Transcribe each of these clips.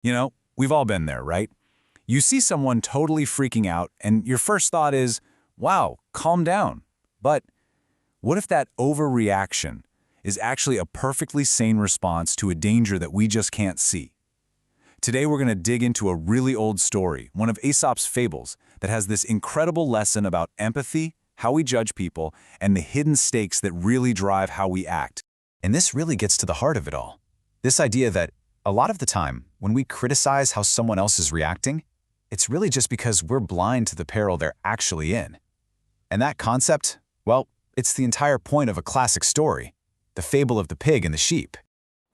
We've all been there, right? You see someone totally freaking out, and your first thought is, wow, calm down. But what if that overreaction is actually a perfectly sane response to a danger that we just can't see? Today we're going to dig into a really old story, one of Aesop's fables, that has this incredible lesson about empathy, how we judge people, and the hidden stakes that really drive how we act. And this really gets to the heart of it all. This idea that a lot of the time, when we criticize how someone else is reacting, it's really just because we're blind to the peril they're actually in. And that concept, well, it's the entire point of a classic story, the fable of the pig and the sheep.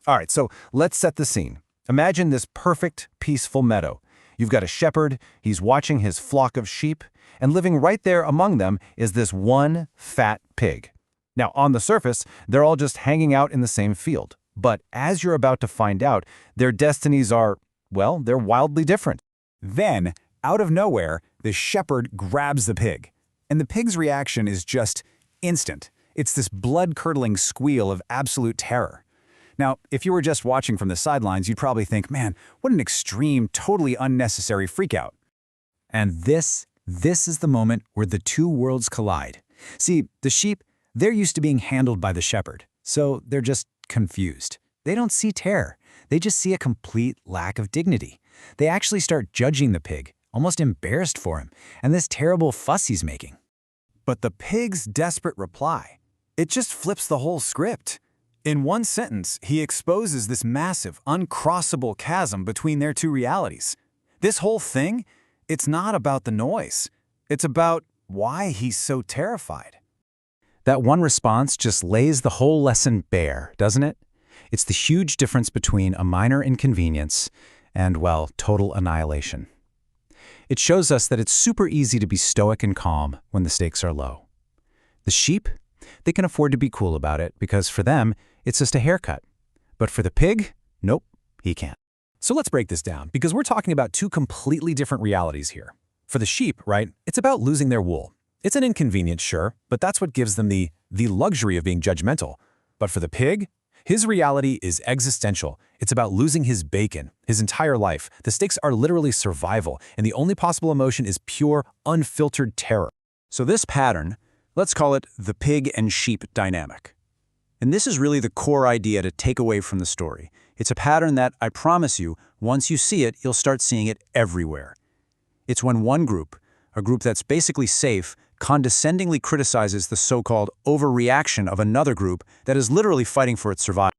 All right, so let's set the scene. Imagine this perfect, peaceful meadow. You've got a shepherd, he's watching his flock of sheep, and living right there among them is this one fat pig. Now, on the surface, they're all just hanging out in the same field. But as you're about to find out, their destinies are, well, they're wildly different. Then, out of nowhere, the shepherd grabs the pig. And the pig's reaction is just instant. It's this blood-curdling squeal of absolute terror. Now, if you were just watching from the sidelines, you'd probably think, man, what an extreme, totally unnecessary freakout. And this is the moment where the two worlds collide. See, the sheep, they're used to being handled by the shepherd, so they're just confused. They don't see terror. They just see a complete lack of dignity. They actually start judging the pig, almost embarrassed for him, and this terrible fuss he's making. But the pig's desperate reply, it just flips the whole script. In one sentence, he exposes this massive, uncrossable chasm between their two realities. This whole thing, it's not about the noise. It's about why he's so terrified. That one response just lays the whole lesson bare, doesn't it? It's the huge difference between a minor inconvenience and, well, total annihilation. It shows us that it's super easy to be stoic and calm when the stakes are low. The sheep, they can afford to be cool about it because for them, it's just a haircut. But for the pig, nope, he can't. So let's break this down, because we're talking about two completely different realities here. For the sheep, right, it's about losing their wool. It's an inconvenience, sure, but that's what gives them the luxury of being judgmental. But for the pig, his reality is existential. It's about losing his bacon, his entire life. The stakes are literally survival, and the only possible emotion is pure, unfiltered terror. So this pattern, let's call it the pig and sheep dynamic. And this is really the core idea to take away from the story. It's a pattern that, I promise you, once you see it, you'll start seeing it everywhere. It's when one group, a group that's basically safe, condescendingly criticizes the so-called overreaction of another group that is literally fighting for its survival.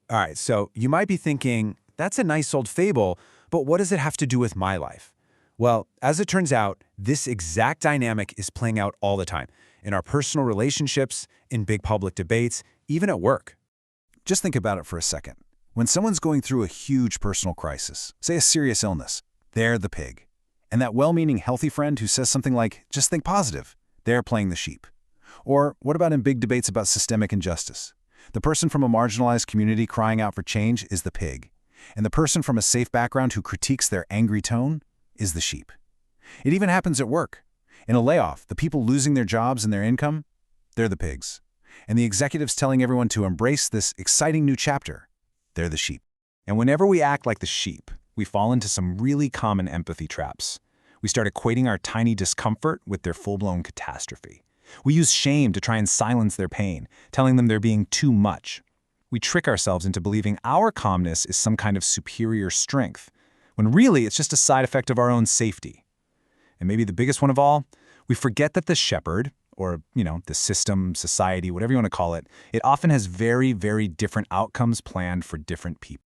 All right, so you might be thinking, that's a nice old fable, but what does it have to do with my life? Well, as it turns out, this exact dynamic is playing out all the time, in our personal relationships, in big public debates, even at work. Just think about it for a second. When someone's going through a huge personal crisis, say a serious illness, they're the pig. And that well-meaning healthy friend who says something like, just think positive, they're playing the sheep. Or what about in big debates about systemic injustice? The person from a marginalized community crying out for change is the pig. And the person from a safe background who critiques their angry tone is the sheep. It even happens at work. In a layoff, the people losing their jobs and their income, they're the pigs. And the executives telling everyone to embrace this exciting new chapter, they're the sheep. And whenever we act like the sheep, we fall into some really common empathy traps. We start equating our tiny discomfort with their full-blown catastrophe. We use shame to try and silence their pain, telling them they're being too much. We trick ourselves into believing our calmness is some kind of superior strength, when really it's just a side effect of our own safety. And maybe the biggest one of all, we forget that the shepherd, or, the system, society, whatever you want to call it, it often has very, very different outcomes planned for different people.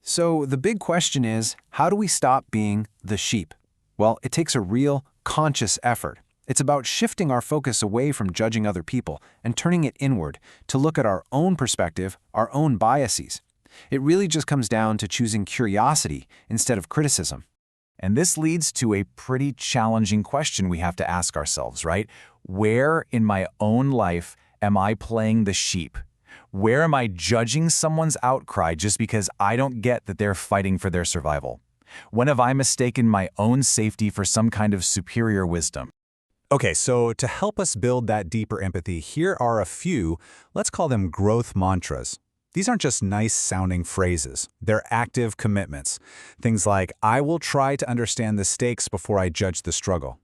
So the big question is, how do we stop being the sheep? Well, it takes a real, conscious effort. It's about shifting our focus away from judging other people and turning it inward to look at our own perspective, our own biases. It really just comes down to choosing curiosity instead of criticism. And this leads to a pretty challenging question we have to ask ourselves, right? Where in my own life am I playing the sheep? Where am I judging someone's outcry just because I don't get that they're fighting for their survival? When have I mistaken my own safety for some kind of superior wisdom? Okay, so to help us build that deeper empathy, here are a few, let's call them growth mantras. These aren't just nice-sounding phrases. They're active commitments. Things like, I will try to understand the stakes before I judge the struggle.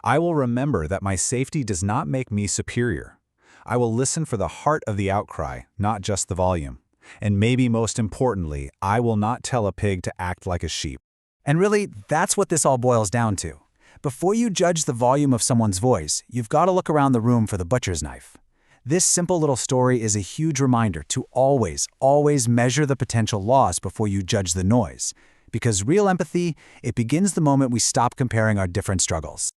I will remember that my safety does not make me superior. I will listen for the heart of the outcry, not just the volume. And maybe most importantly, I will not tell a pig to act like a sheep. And really, that's what this all boils down to. Before you judge the volume of someone's voice, you've got to look around the room for the butcher's knife. This simple little story is a huge reminder to always measure the potential loss before you judge the noise. Because real empathy, it begins the moment we stop comparing our different struggles.